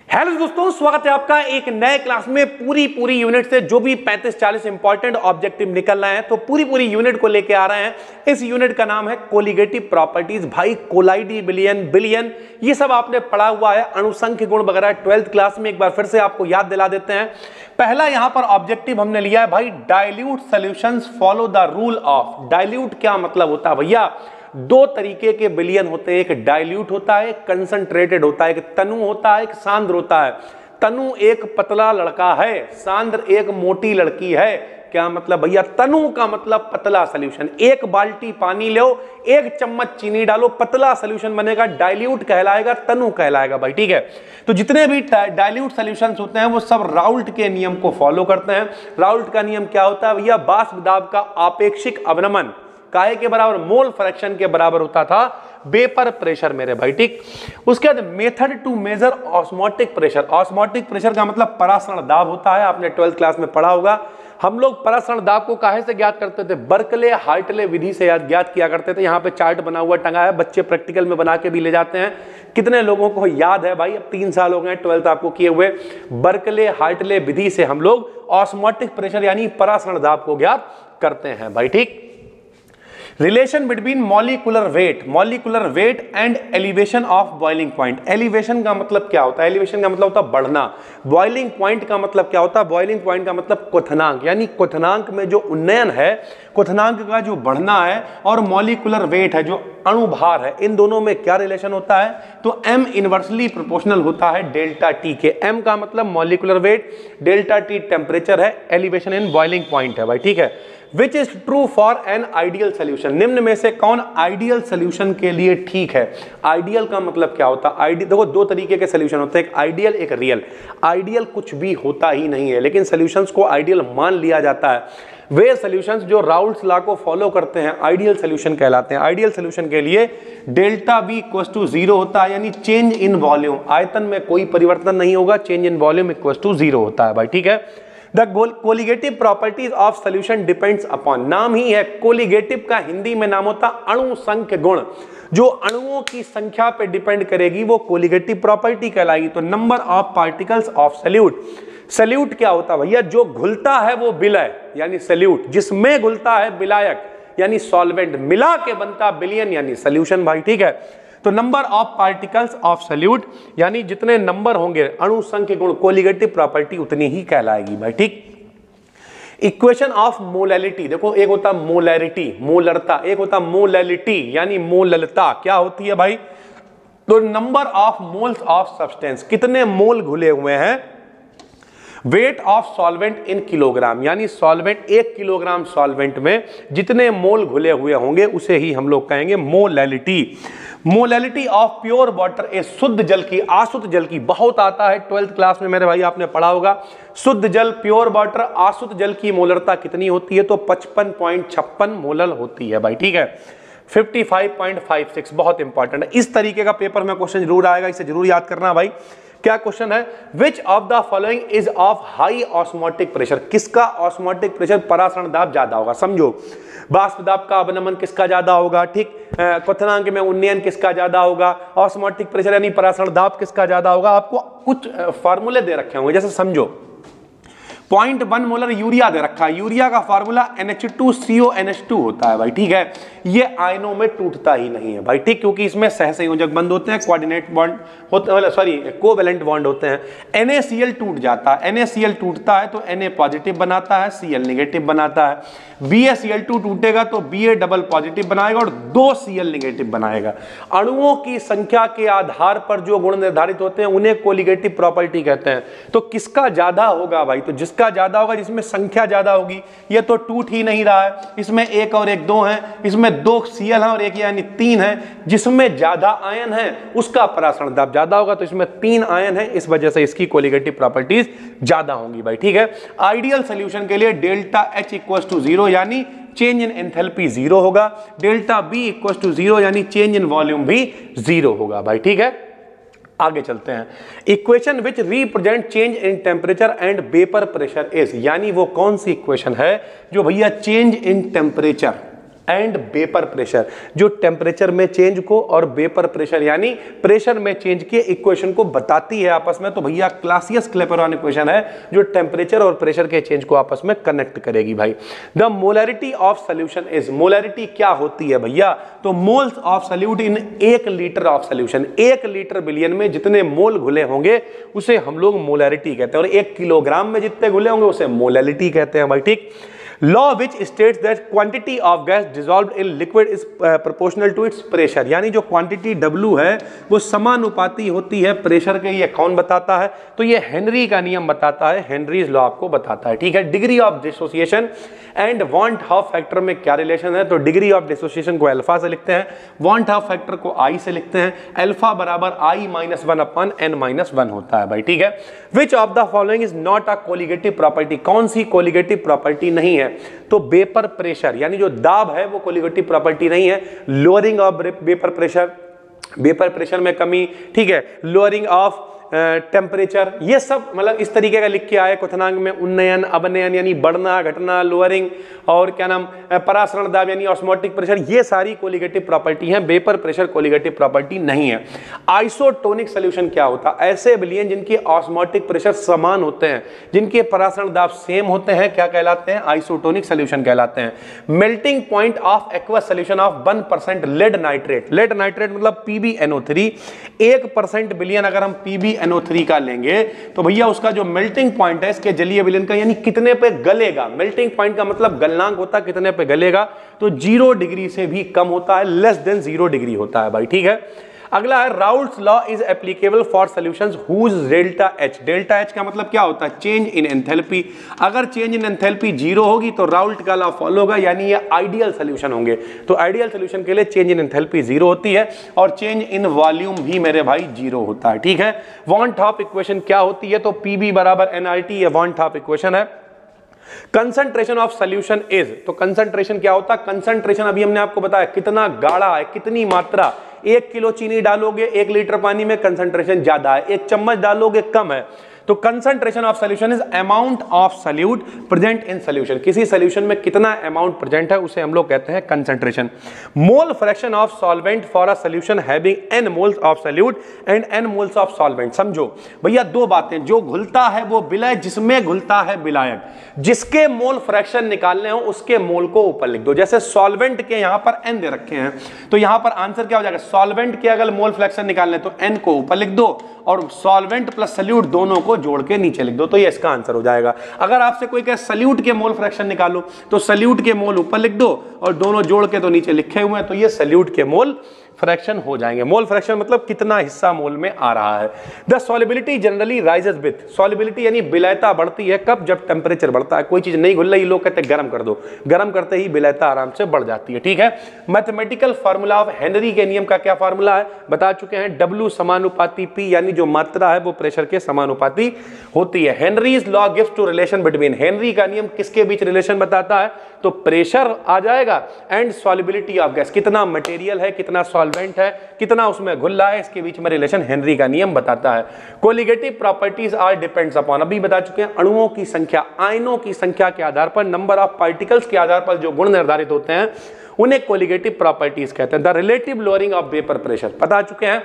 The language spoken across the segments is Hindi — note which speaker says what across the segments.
Speaker 1: हेलो दोस्तों, स्वागत है आपका एक नए क्लास में। पूरी यूनिट से जो भी 35-40 इंपॉर्टेंट ऑब्जेक्टिव निकल रहे हैं तो पूरी यूनिट को लेके आ रहे हैं। इस यूनिट का नाम है कोलिगेटिव प्रॉपर्टीज। भाई कोलाइडी बिलियन ये सब आपने पढ़ा हुआ है, अणुसंख्य गुण वगैरह 12th क्लास में। एक बार फिर से आपको याद दिला देते हैं। पहला यहां पर ऑब्जेक्टिव हमने लिया है भाई, dilute solutions follow the rule of. Dilute क्या मतलब होता है भैया? दो तरीके के बिलियन होते हैं, एक डाइल्यूट होता है, एक कंसंट्रेटेड होता है, एक तनु होता है, एक सांद्र होता है। तनु एक पतला लड़का है, सांद्र एक मोटी लड़की है। क्या मतलब भैया? तनु का मतलब पतला सॉल्यूशन। एक बाल्टी पानी लो, एक चम्मच चीनी डालो, पतला सॉल्यूशन बनेगा, डाइल्यूट कहलाएगा, तनु कहलाएगा भाई। ठीक है, तो जितने भी डाइल्यूट सॉल्यूशंस होते हैं वो सब राउल्ट के नियम को फॉलो करते हैं। राउल्ट का नियम क्या होता है भैया? बाष्प दाब का आपेक्षिक अवनमन काहे के बराबर? मोल फ्रैक्शन के बराबर होता था वेपर प्रेशर मेरे भाई। ठीक, उसके बाद method to measure osmotic pressure. Osmotic pressure का मतलब परासरण दाब होता है, आपने 12th क्लास में पढ़ा होगा। हम लोग परासरण दाब को काहे से ज्ञात करते थे? बर्कले हार्टले विधि से ज्ञात किया करते थे। यहाँ पे चार्ट बना हुआ टंगा है, बच्चे प्रैक्टिकल में बना के भी ले जाते हैं। कितने लोगों को याद है भाई? अब 3 साल हो गए 12th आपको किए हुए। बर्कले हार्टले विधि से हम लोग ऑस्मोटिक प्रेशर यानी परासरण दाब को ज्ञात करते हैं भाई। ठीक, relation between molecular weight and elevation of boiling point. Elevation का मतलब क्या होता है? एलिवेशन का मतलब होता है बढ़ना। बॉइलिंग पॉइंट का मतलब क्या होता है? बॉइलिंग पॉइंट का मतलब क्वथनांक, यानी क्वथनांक में जो उन्नयन है, क्वथनांक का जो बढ़ना है, और मॉलिक्यूलर वेट है जो अणुभार है, इन दोनों में क्या रिलेशन होता है? तो m इनवर्सली प्रोपोर्शनल होता है डेल्टा टी के। m का मतलब molecular weight, delta T temperature है, एलिवेशन इन बॉइलिंग पॉइंट है भाई। ठीक है, which is true for an ideal solution. निम्न में से कौन आइडियल सोल्यूशन के लिए ठीक है? आइडियल का मतलब क्या होता है? देखो, दो तरीके के सोल्यूशन होते हैं, एक आइडियल एक रियल। आइडियल कुछ भी होता ही नहीं है, लेकिन सोल्यूशंस को आइडियल मान लिया जाता है। वे सोल्यूशंस जो राउल्ट्स लॉ को फॉलो करते हैं आइडियल सोल्यूशन कहलाते हैं। आइडियल सोल्यूशन के लिए डेल्टा बी इक्वल टू 0 होता है, यानी चेंज इन वॉल्यूम, आयतन में कोई परिवर्तन नहीं होगा, change in volume equal to 0 होता है भाई। ठीक है, the colligative properties of solution depends upon. नाम ही है कोलिगेटिव का, हिंदी में नाम होता अणु संख्य गुण। जो अणुओं की संख्या पे डिपेंड करेगी वो कोलिगेटिव प्रॉपर्टी कहलाएगी। तो number of particles of solute. Solute क्या होता है भैया? जो घुलता है वो विलय यानी सॉल्यूट, जिसमें घुलता है विलायक यानी सॉल्वेंट, मिला के बनता बिलियन यानी सॉल्यूशन भाई। ठीक है, तो number of particles of solute यानी जितने नंबर होंगे अणु संख्य गुण, कोलिगेटिव प्रॉपर्टी उतनी ही कहलाएगी भाई। ठीक, इक्वेशन ऑफ मोलैलिटी। देखो, एक होता मोलैरिटी, मोलरता, एक होता मोलैलिटी यानी मोललता। क्या होती है भाई? तो number of moles of substance, कितने मोल घुले हुए हैं। Weight of solvent in kilogram, यानी सॉल्वेंट 1 किलोग्राम सॉल्वेंट में जितने मोल घुले हुए होंगे उसे ही हम लोग कहेंगे molality. Molality of pure water, ए शुद्ध जल की, आशुद्ध जल की बहुत आता है 12th क्लास में मेरे भाई, आपने पढ़ा होगा। शुद्ध जल प्योर वाटर, आशुद्ध जल की मोलरता कितनी होती है? तो 55.56 मोलल होती है भाई। ठीक है, 55.56 बहुत इंपॉर्टेंट है। इस तरीके का पेपर में क्वेश्चन जरूर आएगा, इसे जरूर याद करना भाई। क्या क्वेश्चन है? Which of the following is of high osmotic pressure. किसका ऑस्मोटिक प्रेशर, परासरण दाब ज्यादा होगा? समझो, बाष्प दाब का अवनमन किसका ज्यादा होगा? ठीक, क्वथनांक में उन्नयन किसका ज्यादा होगा? ऑस्मोटिक प्रेशर यानी परासरण दाब किसका ज्यादा होगा? आपको कुछ फार्मूले दे रखे होंगे, जैसे समझो 0.1 मोलर यूरिया दे रखा है। यूरिया का फार्मूला NH2CONH2 होता है भाई। ठीक है, ये आयनों में टूटता ही नहीं है भाई। ठीक, क्योंकि इसमें सहसंयोजक बंध होते हैं, कोऑर्डिनेट बॉन्ड होते हैं, सॉरी कोवेलेंट बॉन्ड होते हैं। NaCl टूट जाता है, NaCl टूटता है तो Na पॉजिटिव बनाता है, Cl नेगेटिव बनाता है। BaCl2 टूटेगा तो Ba डबल पॉजिटिव बनाएगा और 2 Cl नेगेटिव बनाएगा। अणुओं की संख्या के आधार पर जो गुण निर्धारित होते हैं उन्हें कोलिगेटिव प्रॉपर्टी कहते हैं। तो किसका ज्यादा होगा भाई? तो जिसका ज्यादा होगा, जिसमें संख्या ज्यादा होगी। ये तो टूट ही नहीं रहा है, इसमें 1 और 1 2 है, इसमें 2 Cl है और 1 यानी 3 है। जिसमें ज्यादा आयन है उसका परासरण दाब ज्यादा होगा, तो इसमें 3 आयन है, इस वजह से इसकी कोलिगेटिव प्रॉपर्टीज ज्यादा होंगी भाई। ठीक है, आइडियल सोल्यूशन के लिए डेल्टा H इक्वल टू 0 यानी चेंज इन एंथैल्पी 0 होगा, डेल्टा B इक्वल टू 0 यानी चेंज इन वॉल्यूम भी 0 होगा भाई। ठीक है, आगे चलते हैं। Equation which represent change in temperature and vapour pressure is, यानी वो कौन सी इक्वेशन है जो भैया change in temperature and vapour pressure, जो टेम्परेचर में चेंज को और वेपर प्रेशर यानी प्रेशर में चेंज के इक्वेशन को बताती है आपस में। तो भैया क्लासियस-क्लैपेरॉन इक्वेशन है जो टेम्परेचर और प्रेशर के चेंज को आपस में कनेक्ट करेगी भाई। The molarity of solution is, molarity क्या होती है भैया? तो moles of solute in 1 litre of solution, 1 litre billion में जितने मोल घुले होंगे उसे हम लोग मोलैरिटी कहते हैं, और 1 किलोग्राम में जितने घुले होंगे उसे मोलैरिटी कहते हैं भाई। ठीक, law which states that quantity of gas dissolved in liquid is proportional to its pressure, यानी जो क्वांटिटी W है वो समानुपाती होती है प्रेशर के। ये कौन बताता है? तो ये हेनरी का नियम बताता है, हेनरीज लॉ आपको बताता है। ठीक है, degree of dissociation and want half factor में क्या रिलेशन है? तो डिग्री ऑफ डिसोसिएशन को अल्फा से लिखते हैं, वांट हाफ फैक्टर को आई से लिखते हैं। अल्फा बराबर I-1 अपन n-1 होता है भाई। ठीक है, which of the following is not a colligative property, कौन सी कोलिगेटिव प्रॉपर्टी नहीं है? तो वेपर प्रेशर यानी जो दाब है वो कोलिगेटिव प्रॉपर्टी नहीं है। Lowering of vapour pressure, vapour pressure में कमी, ठीक है, लोअरिंग ऑफ टेम्परेचर, ये सब मतलब इस तरीके का लिख के आए क्वथनांक में। उन्नयन, अवनयन यानी बढ़ना, घटना, लोअरिंग, और क्या नाम, परासरण दाब यानी ऑस्मोटिक प्रेशर, ये सारी कोलिगेटिव प्रॉपर्टी हैं। वेपर प्रेशर कोलिगेटिव प्रॉपर्टी नहीं है। आइसोटोनिक सॉल्यूशन क्या होता है? ऐसे विलयन जिनके ऑस्मोटिक प्रेशर समान होते हैं, जिनके परासरण दाब सेम होते हैं, क्या कहलाते हैं? आइसोटोनिक सॉल्यूशन कहलाते हैं। Melting point of aqueous solution of 1% lead nitrate, lead nitrate मतलब PbNO3, 1% विलयन अगर हम PbNO3 का लेंगे तो भैया उसका जो मेल्टिंग पॉइंट है इसके जलीय विलयन का, यानी कितने पे गलेगा, मेल्टिंग पॉइंट का मतलब गलनांक होता है कितने पे गलेगा, तो 0 डिग्री से भी कम होता है, लेस देन 0 डिग्री होता है भाई। ठीक है, अगला है Raoult's law is applicable for solutions whose delta H, delta H का मतलब क्या होता है? Change in enthalpy. अगर चेंज इन एंथैल्पी 0 होगी तो राउल्ट का लॉ फॉलो होगा, यानी ये आइडियल सॉल्यूशन होंगे। तो आइडियल सॉल्यूशन के लिए चेंज इन एंथैल्पी 0 होती है और चेंज इन वॉल्यूम भी मेरे भाई 0 होता है। ठीक है, वॉन टॉप इक्वेशन क्या होती है? तो PB बराबर NRT, ये वॉन टॉप इक्वेशन है। कंसंट्रेशन ऑफ सॉल्यूशन इज, तो कंसंट्रेशन क्या होता है? कंसंट्रेशन अभी हमने आपको बताया कितना गाढ़ा है, कितनी मात्रा। 1 किलो चीनी डालोगे 1 लीटर पानी में, कंसंट्रेशन ज्यादा है, 1 चम्मच डालोगे कम है। तो concentration of solution is amount of solute present in solution, किसी सॉल्यूशन में कितना अमाउंट प्रेजेंट है उसे हम लोग कहते हैं concentration. Mole fraction of solvent for a solution having n moles of solute and n moles of solvent. समझो भैया दो बातें, जो घुलता है वो विलय, जिसमें घुलता है विलायक, जिसके मोल फ्रैक्शन निकालने हो उसके मोल को ऊपर लिख दो। जैसे सॉल्वेंट के यहां पर n दे रखे हैं तो यहां पर आंसर क्या हो जाएगा? सॉल्वेंट के अगर मोल फ्रैक्शन निकालने तो n को ऊपर लिख दो और सॉल्वेंट प्लस सॉल्यूट दोनों को जोड़ के नीचे लिख दो, तो ये इसका आंसर हो जाएगा। अगर आपसे कोई कहे सॉल्यूट के मोल फ्रैक्शन निकालो तो सॉल्यूट के मोल ऊपर लिख दो और दोनों जोड़ के तो नीचे लिखे हुए हैं, तो ये सॉल्यूट के मोल फ्रैक्शन हो जाएंगे। मोल फ्रैक्शन मतलब कितना हिस्सा मोल में आ रहा है। The solubility generally rises with, solubility यानी विलयता बढ़ती है कब? जब टेम्परेचर बढ़ता है। कोई चीज नहीं घुल रही, लोग कहते हैं गर्म कर दो, गर्म करते ही विलयता आराम से बढ़ जाती है। ठीक है, मैथमेटिकल फार्मूला ऑफ हेनरी के नियम का क्या फार्मूला है बता चुके हैं, W समानुपाती P, यानी जो मात्रा है वो प्रेशर के समानुपाती होती है। Henry's law gives to relation between, Henry का नियम किसके बीच रिलेशन बताता है? तो प्रेशर आ जाएगा एंड सॉल्युबिलिटी ऑफ गैस, कितना मटेरियल है, कितना सॉल्वेंट है, कितना उसमें घुल रहा है, इसके बीच में रिलेशन हेनरी का नियम बताता है। Colligative properties are depends upon, अभी बता चुके हैं, अणुओं की संख्या, आयनों की संख्या के आधार पर, नंबर ऑफ पार्टिकल्स के आधार पर जो गुण निर्धारित होते हैं उन्हें कोलिगेटिव प्रॉपर्टीज कहते हैं। The relative lowering of vapour pressure बता चुके हैं,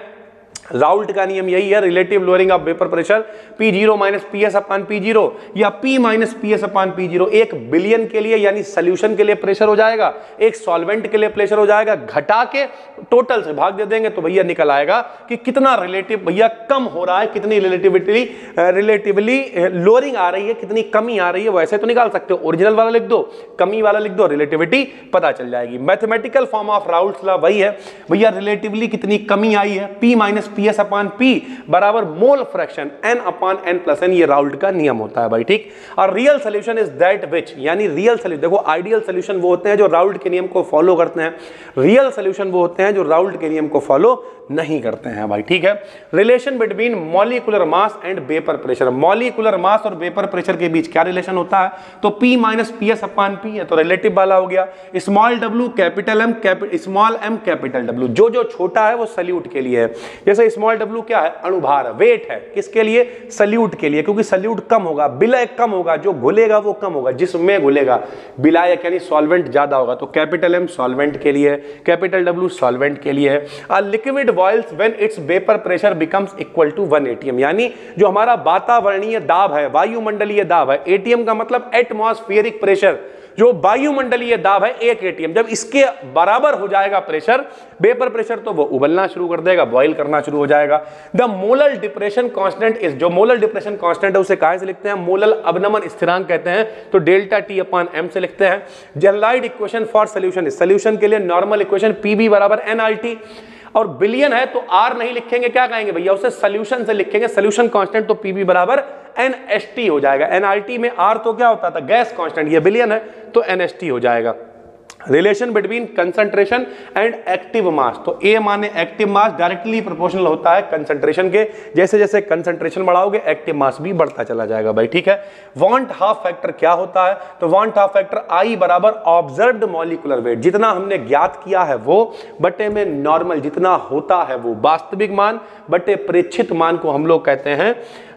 Speaker 1: राउल्ट का नियम यही है, relative lowering of vapour pressure P0 minus PS upon P0 या P माइनस PS अपान P0। 1 बिलियन के लिए यानी सॉल्यूशन के लिए प्रेशर हो जाएगा, एक सॉल्वेंट के लिए प्रेशर हो जाएगा, घटा के टोटल से भाग दे देंगे तो भैया निकल आएगा कि कितना रिलेटिव भैया कम हो रहा है, कितनी रिलेटिवली लोअरिंग आ रही है, कितनी कमी आ रही है। वैसे तो निकाल सकते हो, ओरिजिनल वाला लिख दो, कमी वाला लिख दो, रिलेटिविटी पता चल जाएगी। Mathematical form of Raoult's law वही है भैया, रिलेटिवली कितनी कमी आई है, P माइनस PS अपान P बराबर मोल फ्रैक्शन N अपान N प्लस N, ये राउल्ट का नियम होता है भाई। ठीक, और real solution is that which, यानी रियल सॉल्यूशन, देखो आइडियल सॉल्यूशन वो होते हैं जो राउल्ट के नियम को फॉलो करते हैं, रियल सॉल्यूशन वो होते हैं जो राउल्ट के नियम को फॉलो नहीं करते हैं भाई। ठीक है, relation between molecular mass and vapour pressure, molecular mass और वेपर प्रेशर के बीच क्या रिलेशन होता है? तो P माइनस PS अपान P है, तो रिलेटिव वाला हो गया। Small w capital M, small m capital W, जो छोटा है वो सॉल्यूट के लिए है। जैसे से स्मॉल w क्या है, अणुभार, वेट है, किसके लिए, सल्यूट के लिए, क्योंकि सल्यूट कम होगा, विलय कम होगा, जो घुलेगा वो कम होगा, जिसमें घुलेगा, विलायक यानी सॉल्वेंट ज्यादा होगा, तो कैपिटल M सॉल्वेंट के लिए, कैपिटल W सॉल्वेंट के लिए। A liquid boils when its vapour pressure becomes equal to 1 atm, यानी जो हमारा वातावरणीय दाब है, वायुमंडलीय दाब है, एटीएम का मतलब एटमॉस्फेरिक प्रेशर, जो वायुमंडलीय दाब है 1 atm, जब इसके बराबर हो जाएगा प्रेशर, वेपर प्रेशर, तो वो उबलना शुरू कर देगा, बॉईल करना शुरू हो जाएगा। The molar depression constant is, जो मोलर डिप्रेशन कांस्टेंट है उसे कहां से लिखते हैं, मोलर अवनमन स्थिरांक कहते हैं, तो डेल्टा T अपॉन M से लिखते हैं। Generalised equation for solution, solution के लिए नॉर्मल इक्वेशन PB बराबर nRT, और बिलियन है तो R नहीं लिखेंगे, क्या कहेंगे भैया, उसे सॉल्यूशन से लिखेंगे, सॉल्यूशन कांस्टेंट, तो PB बराबर NST हो जाएगा। nRT में R तो क्या होता था, गैस कांस्टेंट, ये बिलियन है तो NST हो जाएगा। Relation between concentration and active mass, तो A माने एक्टिव मास डायरेक्टली प्रोपोर्शनल होता है कंसंट्रेशन के, जैसे जैसे कंसंट्रेशन बढ़ाओगे एक्टिव मास भी बढ़ता चला जाएगा भाई, ठीक है। वांट हाफ फैक्टर क्या होता है, तो वांट हाफ फैक्टर I बराबर ऑब्जर्व्ड मॉलिक्यूलर वेट, जितना हमने ज्ञात किया है वो बटे में नॉर्मल जितना होता है वो, वास्तविक मान बटे प्रेक्षित मान को हम लोग कहते हैं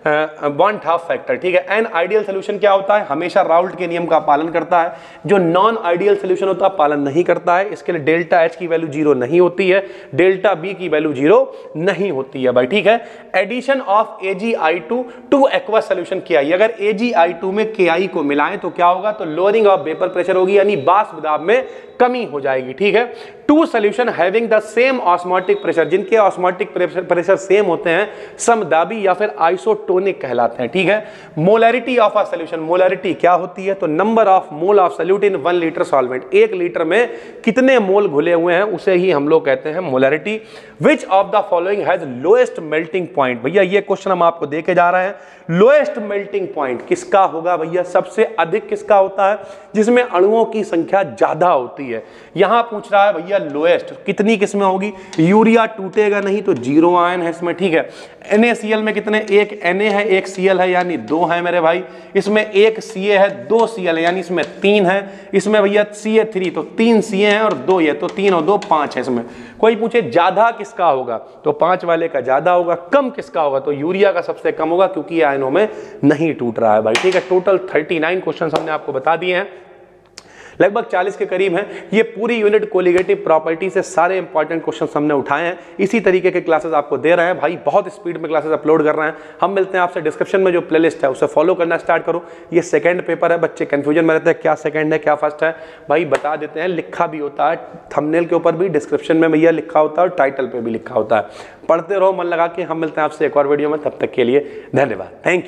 Speaker 1: वांट हाफ फैक्टर, ठीक है। एन आइडियल सोल्यूशन क्या होता है, हमेशा राउल्ट के नियम का पालन करता है, जो नॉन आइडियल सोल्यूशन होता है पालन नहीं करता है, इसके लिए डेल्टा H की वैल्यू 0 नहीं होती है, डेल्टा B की वैल्यू 0 नहीं होती है भाई, ठीक है। Addition of AgI2 to aqueous solution KI, अगर AgI2 में KI को मिलाएं तो क्या होगा, तो लोअरिंग ऑफ वेपर प्रेशर होगी, यानी वाष्प दाब में कमी हो जाएगी, ठीक है। Two solution having the same osmotic pressure, जिनके ऑस्मोटिक प्रेशर सेम होते हैं, समदाबी या फिर आइसोटोनिक कहलाते हैं, ठीक है। Molarity of a solution, molarity क्या होती है, तो number of mole of solute in 1 litre solvent, 1 litre में कितने मोल घुले हुए हैं उसे ही हम लोग कहते हैं molarity. Which of the following has lowest melting point, भैया ये क्वेश्चन हम आपको देके जा रहे हैं, लोएस्ट मेल्टिंग पॉइंट किसका होगा भैया, सबसे अधिक किसका होता है, जिसमें अणुओं की संख्या ज्यादा होती है। यहां पूछ रहा है भैया लोएस्ट कितनी किस्में होगी, यूरिया टूटेगा नहीं तो 0 आयन है इसमें, ठीक है। NaCl में कितने, एक Na है एक Cl है, यानी 2 है मेरे भाई, इसमें एक Ca है 2 Cl है, यानी इसमें 3 है, इसमें भैया Ca3 तो 3 Ca है और 2 ये, तो 3 और 2 5 है इसमें। कोई पूछे ज्यादा किसका होगा, तो 5 वाले का ज्यादा होगा, कम किसका होगा, तो यूरिया का सबसे कम होगा, क्योंकि ये आयनों में नहीं टूट रहा है भाई, ठीक है। टोटल 39 क्वेश्चन हमने आपको बता दिए हैं, लगभग 40 के करीब हैं। ये पूरी यूनिट कोलिगेटिव प्रॉपर्टी से सारे इंपॉर्टेंट क्वेश्चंस हमने उठाए हैं, इसी तरीके के क्लासेस आपको दे रहे हैं भाई, बहुत स्पीड में क्लासेस अपलोड कर रहे हैं। हम मिलते हैं आपसे, डिस्क्रिप्शन में जो प्लेलिस्ट है उसे फॉलो करना स्टार्ट करो। ये सेकंड पेपर है, बच्चे कंफ्यूजन में रहते हैं क्या सेकंड है क्या फर्स्ट है, भाई बता देते हैं, लिखा भी होता है थंबनेल के ऊपर भी, डिस्क्रिप्शन में भैया लिखा होता है और टाइटल पे भी लिखा होता है। पढ़ते रहो मन लगा के। हम मिलते हैं आपसे एक और वीडियो में, तब तक के लिए धन्यवाद, थैंक यू।